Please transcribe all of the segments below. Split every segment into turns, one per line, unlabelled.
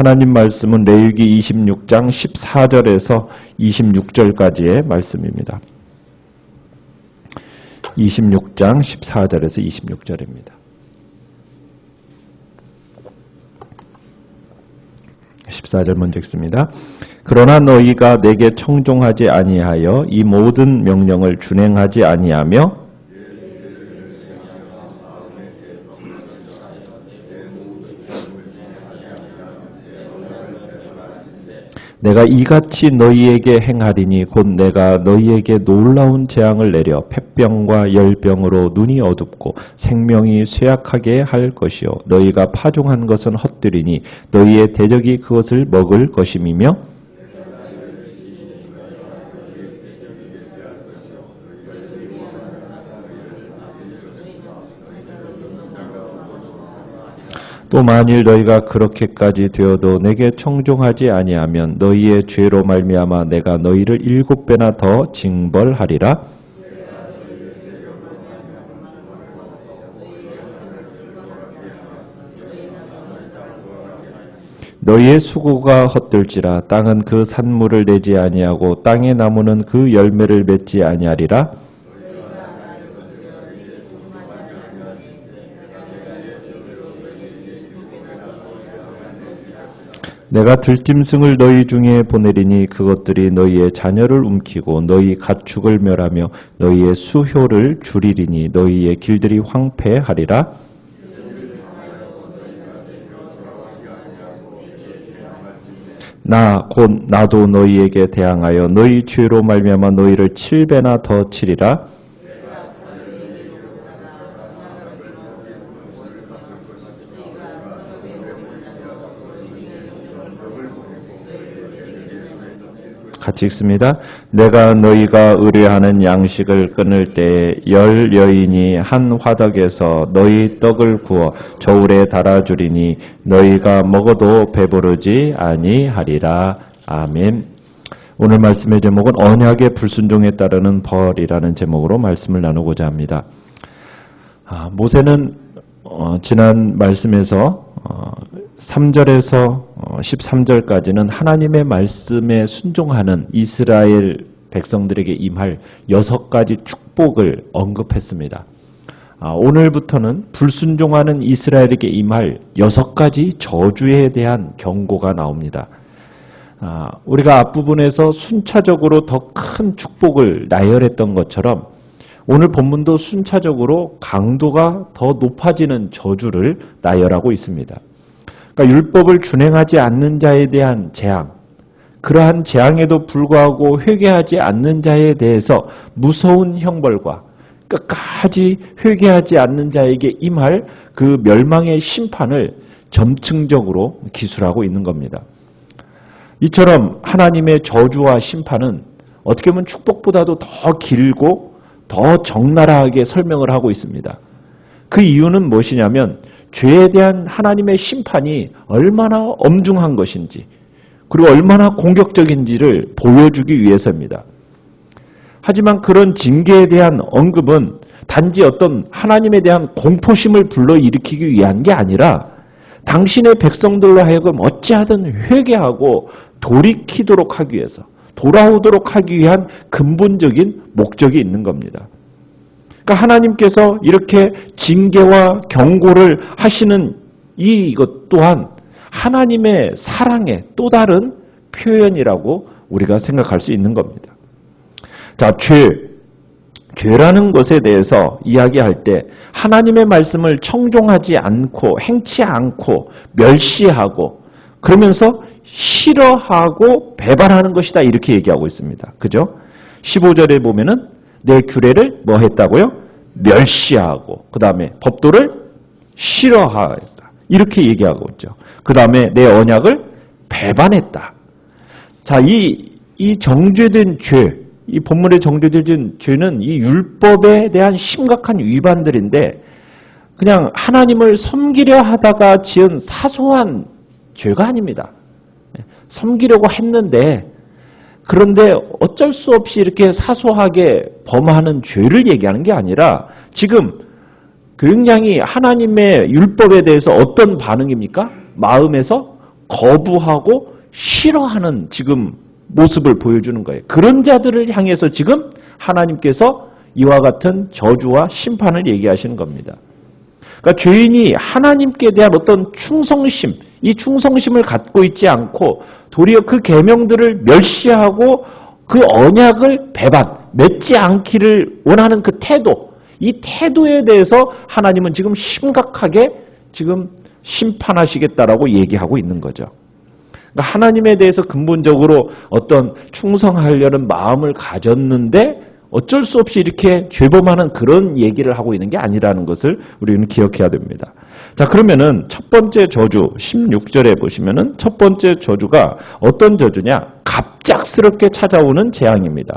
하나님 말씀은 레위기 26장 14절에서 26절까지의 말씀입니다. 26장 14절에서 26절입니다. 14절 먼저 읽습니다. 그러나 너희가 내게 청종하지 아니하여 이 모든 명령을 준행하지 아니하며 내가 이같이 너희에게 행하리니 곧 내가 너희에게 놀라운 재앙을 내려 폐병과 열병으로 눈이 어둡고 생명이 쇠약하게 할 것이요 너희가 파종한 것은 헛되리니 너희의 대적이 그것을 먹을 것임이며 또 만일 너희가 그렇게까지 되어도 내게 청종하지 아니하면 너희의 죄로 말미암아 내가 너희를 7배나 더 징벌하리라. 너희의 수고가 헛될지라 땅은 그 산물을 내지 아니하고 땅의 나무는 그 열매를 맺지 아니하리라. 내가 들짐승을 너희 중에 보내리니 그것들이 너희의 자녀를 움키고 너희 가축을 멸하며 너희의 수효를 줄이리니 너희의 길들이 황폐하리라. 나 곧 나도 너희에게 대항하여 너희 죄로 말미암아 너희를 7배나 더 치리라. 같이 읽습니다. 내가 너희가 의뢰하는 양식을 끊을 때에 10 여인이 한 화덕에서 너희 떡을 구워 저울에 달아주리니 너희가 먹어도 배부르지 아니하리라. 아멘. 오늘 말씀의 제목은 언약의 불순종에 따르는 벌이라는 제목으로 말씀을 나누고자 합니다. 모세는 지난 말씀에서 3절에서 13절까지는 하나님의 말씀에 순종하는 이스라엘 백성들에게 임할 6가지 축복을 언급했습니다. 오늘부터는 불순종하는 이스라엘에게 임할 6가지 저주에 대한 경고가 나옵니다. 우리가 앞부분에서 순차적으로 더 큰 축복을 나열했던 것처럼 오늘 본문도 순차적으로 강도가 더 높아지는 저주를 나열하고 있습니다. 그러니까 율법을 준행하지 않는 자에 대한 재앙, 그러한 재앙에도 불구하고 회개하지 않는 자에 대해서 무서운 형벌과 끝까지 회개하지 않는 자에게 임할 그 멸망의 심판을 점층적으로 기술하고 있는 겁니다. 이처럼 하나님의 저주와 심판은 어떻게 보면 축복보다도 더 길고 더 적나라하게 설명을 하고 있습니다. 그 이유는 무엇이냐면 죄에 대한 하나님의 심판이 얼마나 엄중한 것인지 그리고 얼마나 공격적인지를 보여주기 위해서입니다. 하지만 그런 징계에 대한 언급은 단지 어떤 하나님에 대한 공포심을 불러일으키기 위한 게 아니라 당신의 백성들로 하여금 어찌하든 회개하고 돌이키도록 하기 위해서 돌아오도록 하기 위한 근본적인 목적이 있는 겁니다. 그러니까 하나님께서 이렇게 징계와 경고를 하시는 이것 또한 하나님의 사랑의 또 다른 표현이라고 우리가 생각할 수 있는 겁니다. 자, 죄라는 것에 대해서 이야기할 때 하나님의 말씀을 청종하지 않고 행치 않고 멸시하고 그러면서 싫어하고 배반하는 것이다 이렇게 얘기하고 있습니다. 그죠? 15절에 보면은 내 규례를 뭐 했다고요? 멸시하고 그 다음에 법도를 싫어하였다 이렇게 얘기하고 있죠. 그 다음에 내 언약을 배반했다. 자, 이 정죄된 죄, 이 본문에 정죄된 죄는 이 율법에 대한 심각한 위반들인데 그냥 하나님을 섬기려 하다가 지은 사소한 죄가 아닙니다. 섬기려고 했는데 그런데 어쩔 수 없이 이렇게 사소하게 범하는 죄를 얘기하는 게 아니라 지금 굉장히 하나님의 율법에 대해서 어떤 반응입니까? 마음에서 거부하고 싫어하는 지금 모습을 보여주는 거예요. 그런 자들을 향해서 지금 하나님께서 이와 같은 저주와 심판을 얘기하시는 겁니다. 그러니까 죄인이 하나님께 대한 어떤 충성심, 이 충성심을 갖고 있지 않고 도리어 그 계명들을 멸시하고 그 언약을 맺지 않기를 원하는 그 태도, 이 태도에 대해서 하나님은 지금 심각하게 지금 심판하시겠다라고 얘기하고 있는 거죠. 그러니까 하나님에 대해서 근본적으로 어떤 충성하려는 마음을 가졌는데 어쩔 수 없이 이렇게 죄범하는 그런 얘기를 하고 있는 게 아니라는 것을 우리는 기억해야 됩니다. 자, 그러면은 첫 번째 저주 16절에 보시면은 첫 번째 저주가 어떤 저주냐? 갑작스럽게 찾아오는 재앙입니다.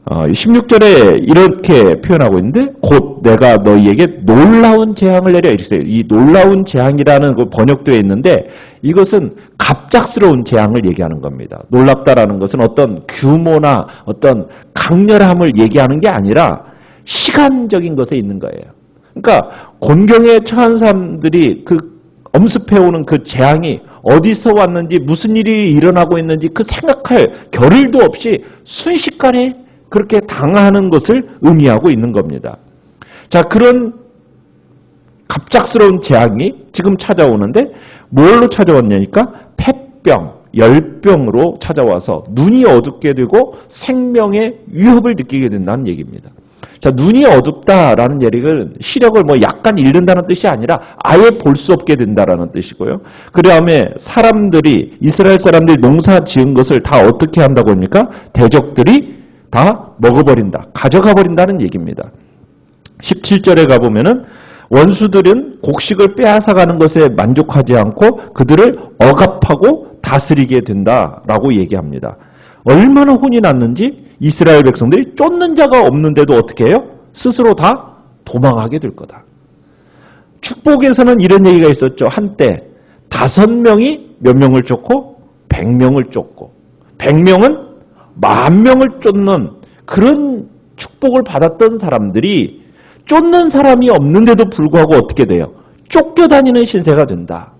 16절에 이렇게 표현하고 있는데 곧 내가 너희에게 놀라운 재앙을 내려 이랬어요. 이 놀라운 재앙이라는 그 번역되어 있는데 이것은 갑작스러운 재앙을 얘기하는 겁니다. 놀랍다라는 것은 어떤 규모나 어떤 강렬함을 얘기하는 게 아니라 시간적인 것에 있는 거예요. 그러니까 곤경에 처한 사람들이 그 엄습해오는 그 재앙이 어디서 왔는지 무슨 일이 일어나고 있는지 그 생각할 겨를도 없이 순식간에 그렇게 당하는 것을 의미하고 있는 겁니다. 자, 그런 갑작스러운 재앙이 지금 찾아오는데 뭘로 찾아왔냐니까 폐병, 열병으로 찾아와서 눈이 어둡게 되고 생명의 위협을 느끼게 된다는 얘기입니다. 자, 눈이 어둡다라는 얘기는 시력을 뭐 약간 잃는다는 뜻이 아니라 아예 볼 수 없게 된다라는 뜻이고요. 그 다음에 사람들이 이스라엘 사람들이 농사 지은 것을 다 어떻게 한다고 합니까? 대적들이 다 먹어버린다, 가져가 버린다는 얘기입니다. 17절에 가보면은 원수들은 곡식을 빼앗아가는 것에 만족하지 않고 그들을 억압하고 다스리게 된다라고 얘기합니다. 얼마나 혼이 났는지 이스라엘 백성들이 쫓는 자가 없는데도 어떻게 해요? 스스로 다 도망하게 될 거다. 축복에서는 이런 얘기가 있었죠. 한때 5명이 몇 명을 쫓고 100명을 쫓고 100명은 10,000명을 쫓는 그런 축복을 받았던 사람들이 쫓는 사람이 없는데도 불구하고 어떻게 돼요? 쫓겨다니는 신세가 된다.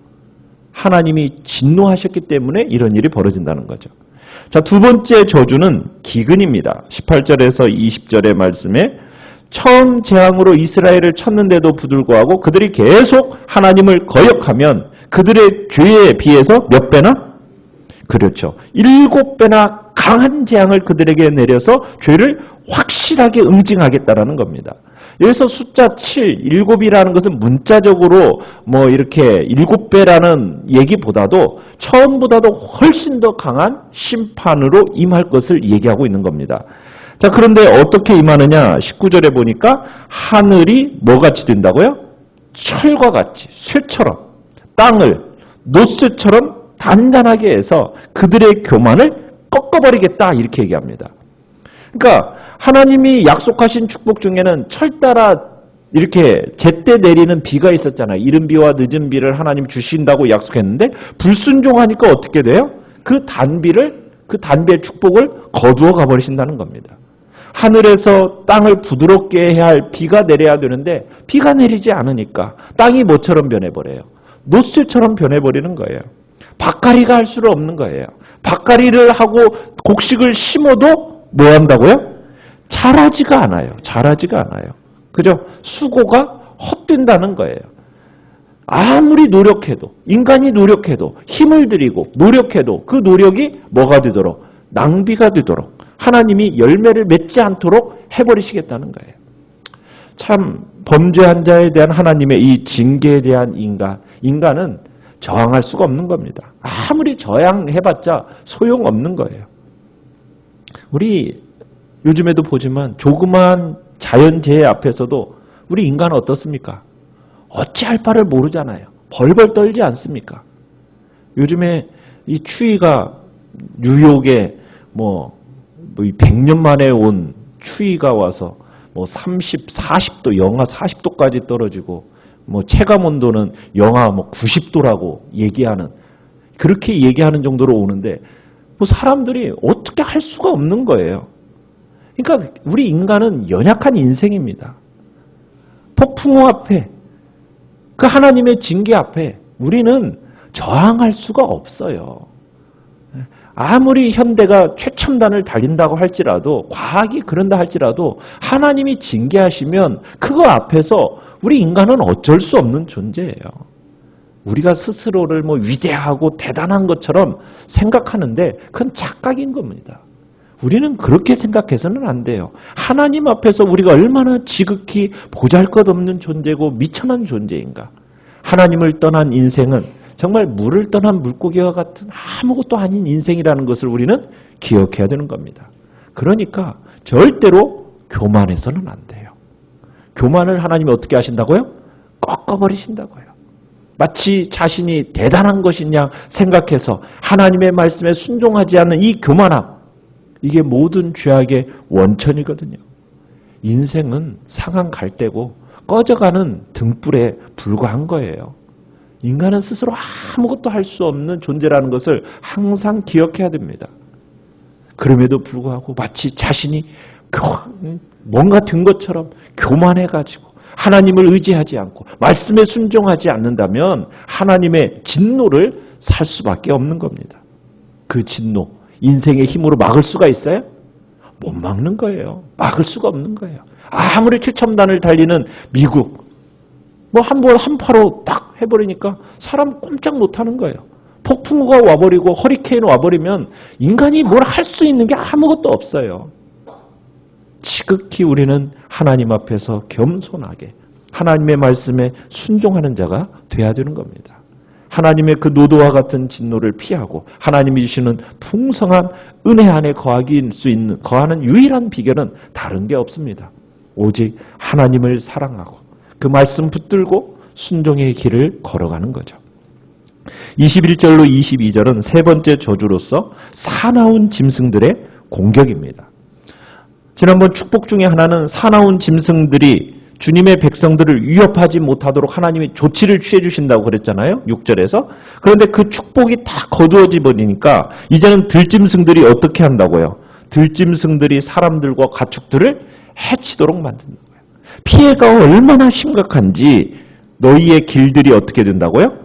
하나님이 진노하셨기 때문에 이런 일이 벌어진다는 거죠. 자, 두 번째 저주는 기근입니다. 18절에서 20절의 말씀에 처음 재앙으로 이스라엘을 쳤는데도 불구하고 그들이 계속 하나님을 거역하면 그들의 죄에 비해서 몇 배나? 그렇죠. 7배나 강한 재앙을 그들에게 내려서 죄를 확실하게 응징하겠다라는 겁니다. 여기서 숫자 7, 7이라는 것은 문자적으로 뭐 이렇게 7배라는 얘기보다도 처음보다도 훨씬 더 강한 심판으로 임할 것을 얘기하고 있는 겁니다. 자, 그런데 어떻게 임하느냐? 19절에 보니까 하늘이 뭐같이 된다고요? 철과 같이, 쇠처럼 땅을 노쇠처럼 단단하게 해서 그들의 교만을 꺾어버리겠다 이렇게 얘기합니다. 그러니까 하나님이 약속하신 축복 중에는 철 따라 이렇게 제때 내리는 비가 있었잖아요. 이른 비와 늦은 비를 하나님 주신다고 약속했는데 불순종하니까 어떻게 돼요? 그 단비의 축복을 거두어 가버리신다는 겁니다. 하늘에서 땅을 부드럽게 해야 할 비가 내려야 되는데 비가 내리지 않으니까 땅이 뭐처럼 변해버려요? 노쇠처럼 변해버리는 거예요. 밭갈이가 할 수는 없는 거예요. 밭갈이를 하고 곡식을 심어도 뭐 한다고요? 자라지가 않아요. 그죠? 수고가 헛된다는 거예요. 아무리 노력해도, 인간이 노력해도, 힘을 들이고 노력해도 그 노력이 뭐가 되도록? 낭비가 되도록 하나님이 열매를 맺지 않도록 해버리시겠다는 거예요. 참 범죄한 자에 대한 하나님의 이 징계에 대한 인간은 저항할 수가 없는 겁니다. 아무리 저항해봤자 소용없는 거예요. 우리 요즘에도 보지만 조그만 자연재해 앞에서도 우리 인간은 어떻습니까? 어찌할 바를 모르잖아요. 벌벌 떨지 않습니까? 요즘에 이 추위가 뉴욕에 100년 만에 온 추위가 와서 30, 40도, 영하 40도까지 떨어지고 체감 온도는 영하 90도라고 얘기하는 그렇게 얘기하는 정도로 오는데 사람들이 어떻게 할 수가 없는 거예요. 그러니까 우리 인간은 연약한 인생입니다. 폭풍우 앞에 그 하나님의 징계 앞에 우리는 저항할 수가 없어요. 아무리 현대가 최첨단을 달린다고 할지라도, 과학이 그런다 할지라도 하나님이 징계하시면 그거 앞에서 우리 인간은 어쩔 수 없는 존재예요. 우리가 스스로를 뭐 위대하고 대단한 것처럼 생각하는데 그건 착각인 겁니다. 우리는 그렇게 생각해서는 안 돼요. 하나님 앞에서 우리가 얼마나 지극히 보잘것없는 존재고 미천한 존재인가. 하나님을 떠난 인생은 정말 물을 떠난 물고기와 같은 아무것도 아닌 인생이라는 것을 우리는 기억해야 되는 겁니다. 그러니까 절대로 교만해서는 안 돼요. 교만을 하나님이 어떻게 하신다고요? 꺾어버리신다고요. 마치 자신이 대단한 것이냐 생각해서 하나님의 말씀에 순종하지 않는 이 교만함, 이게 모든 죄악의 원천이거든요. 인생은 상한 갈대고 꺼져가는 등불에 불과한 거예요. 인간은 스스로 아무것도 할 수 없는 존재라는 것을 항상 기억해야 됩니다. 그럼에도 불구하고 마치 자신이 뭔가 된 것처럼 교만해가지고 하나님을 의지하지 않고 말씀에 순종하지 않는다면 하나님의 진노를 살 수밖에 없는 겁니다. 그 진노, 인생의 힘으로 막을 수가 있어요? 못 막는 거예요. 막을 수가 없는 거예요. 아무리 최첨단을 달리는 미국, 뭐 한파로 딱 해버리니까 사람 꼼짝 못하는 거예요. 폭풍우가 와버리고 허리케인 와버리면 인간이 뭘 할 수 있는 게 아무것도 없어요. 지극히 우리는 하나님 앞에서 겸손하게 하나님의 말씀에 순종하는 자가 돼야 되는 겁니다. 하나님의 그 노도와 같은 진노를 피하고 하나님이 주시는 풍성한 은혜 안에 거하는 유일한 비결은 다른 게 없습니다. 오직 하나님을 사랑하고 그 말씀 붙들고 순종의 길을 걸어가는 거죠. 21절로 22절은 세 번째 저주로서 사나운 짐승들의 공격입니다. 지난번 축복 중에 하나는 사나운 짐승들이 주님의 백성들을 위협하지 못하도록 하나님이 조치를 취해 주신다고 그랬잖아요. 6절에서. 그런데 그 축복이 다 거두어져 버리니까 이제는 들짐승들이 어떻게 한다고요? 들짐승들이 사람들과 가축들을 해치도록 만든다고요. 피해가 얼마나 심각한지 너희의 길들이 어떻게 된다고요?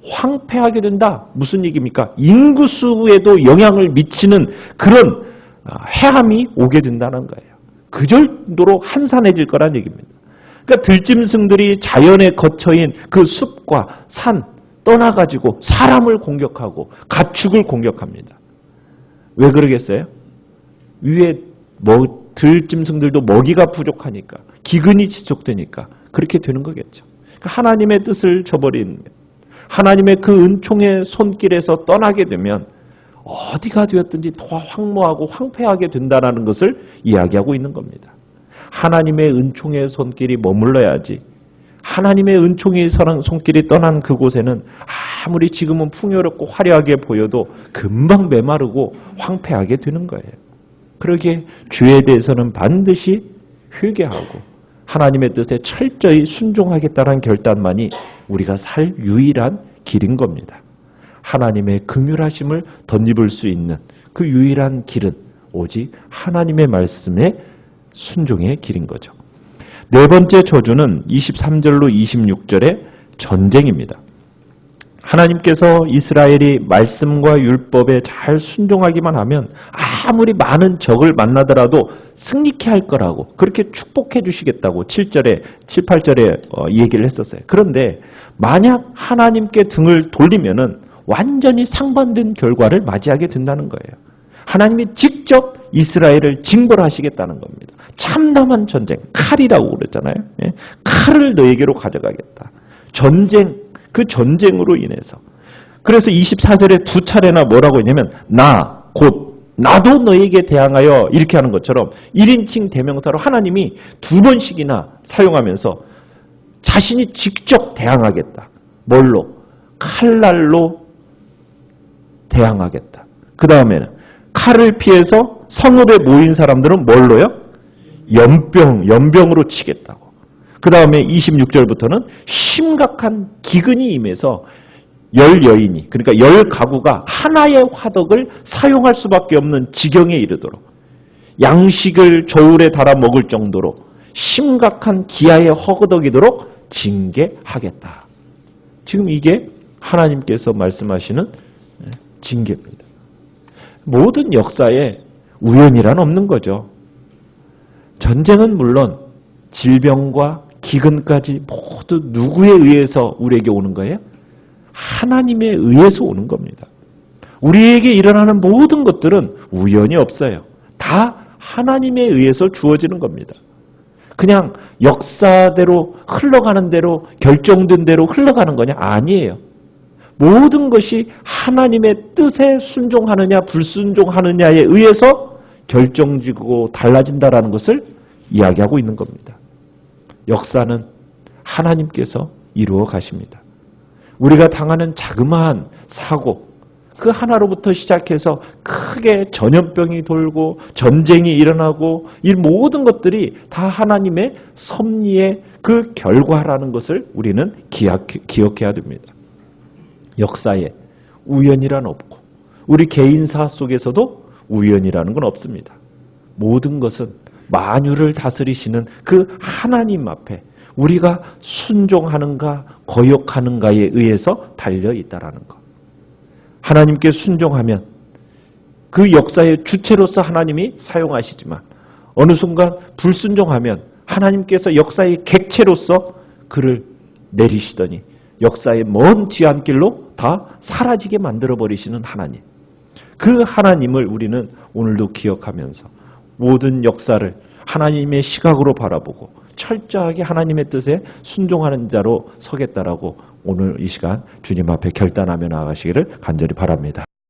황폐하게 된다. 무슨 얘기입니까? 인구수에도 영향을 미치는 그런 해함이 오게 된다는 거예요. 그 정도로 한산해질 거란 얘기입니다. 그러니까 들짐승들이 자연에 거처인 그 숲과 산 떠나가지고 사람을 공격하고 가축을 공격합니다. 왜 그러겠어요? 위에 들짐승들도 먹이가 부족하니까 기근이 지속되니까 그렇게 되는 거겠죠. 그러니까 하나님의 뜻을 저버린 하나님의 그 은총의 손길에서 떠나게 되면 어디가 되었든지 더 황무하고 황폐하게 된다는 것을 이야기하고 있는 겁니다. 하나님의 은총의 손길이 머물러야지 하나님의 은총의 손길이 떠난 그곳에는 아무리 지금은 풍요롭고 화려하게 보여도 금방 메마르고 황폐하게 되는 거예요. 그러기에 죄에 대해서는 반드시 회개하고 하나님의 뜻에 철저히 순종하겠다는 결단만이 우리가 살 유일한 길인 겁니다. 하나님의 긍휼하심을 덧입을 수 있는 그 유일한 길은 오직 하나님의 말씀의 순종의 길인 거죠. 네 번째 저주는 23절로 26절의 전쟁입니다. 하나님께서 이스라엘이 말씀과 율법에 잘 순종하기만 하면 아무리 많은 적을 만나더라도 승리케 할 거라고 그렇게 축복해 주시겠다고 7, 8절에 얘기를 했었어요. 그런데 만약 하나님께 등을 돌리면은 완전히 상반된 결과를 맞이하게 된다는 거예요. 하나님이 직접 이스라엘을 징벌하시겠다는 겁니다. 참담한 전쟁, 칼이라고 그랬잖아요. 칼을 너에게로 가져가겠다. 전쟁, 그 전쟁으로 인해서. 그래서 24절에 두 차례나 뭐라고 했냐면 나도 너에게 대항하여 이렇게 하는 것처럼 1인칭 대명사로 하나님이 두 번씩이나 사용하면서 자신이 직접 대항하겠다. 뭘로? 칼날로 대항하겠다. 그 다음에는 칼을 피해서 성읍에 모인 사람들은 뭘로요? 연병으로 치겠다고. 그 다음에 26절부터는 심각한 기근이 임해서 10여인이 그러니까 10가구가 하나의 화덕을 사용할 수밖에 없는 지경에 이르도록 양식을 저울에 달아 먹을 정도로 심각한 기아에 허거덕이도록 징계하겠다. 지금 이게 하나님께서 말씀하시는 징계입니다. 모든 역사에 우연이란 없는 거죠. 전쟁은 물론 질병과 기근까지 모두 누구에 의해서 우리에게 오는 거예요? 하나님에 의해서 오는 겁니다. 우리에게 일어나는 모든 것들은 우연이 없어요. 다 하나님에 의해서 주어지는 겁니다. 그냥 역사대로 흘러가는 대로 결정된 대로 흘러가는 거냐? 아니에요. 모든 것이 하나님의 뜻에 순종하느냐 불순종하느냐에 의해서 결정지고 달라진다라는 것을 이야기하고 있는 겁니다. 역사는 하나님께서 이루어 가십니다. 우리가 당하는 자그마한 사고, 그 하나로부터 시작해서 크게 전염병이 돌고 전쟁이 일어나고 이 모든 것들이 다 하나님의 섭리의 그 결과라는 것을 우리는 기억해야 됩니다. 역사에 우연이란 없고 우리 개인사 속에서도 우연이라는 건 없습니다. 모든 것은 만유를 다스리시는 그 하나님 앞에 우리가 순종하는가 거역하는가에 의해서 달려 있다라는 것. 하나님께 순종하면 그 역사의 주체로서 하나님이 사용하시지만 어느 순간 불순종하면 하나님께서 역사의 객체로서 그를 내리시더니 역사의 먼 뒤안길로 다 사라지게 만들어버리시는 하나님. 그 하나님을 우리는 오늘도 기억하면서 모든 역사를 하나님의 시각으로 바라보고 철저하게 하나님의 뜻에 순종하는 자로 서겠다라고 오늘 이 시간 주님 앞에 결단하며 나아가시기를 간절히 바랍니다.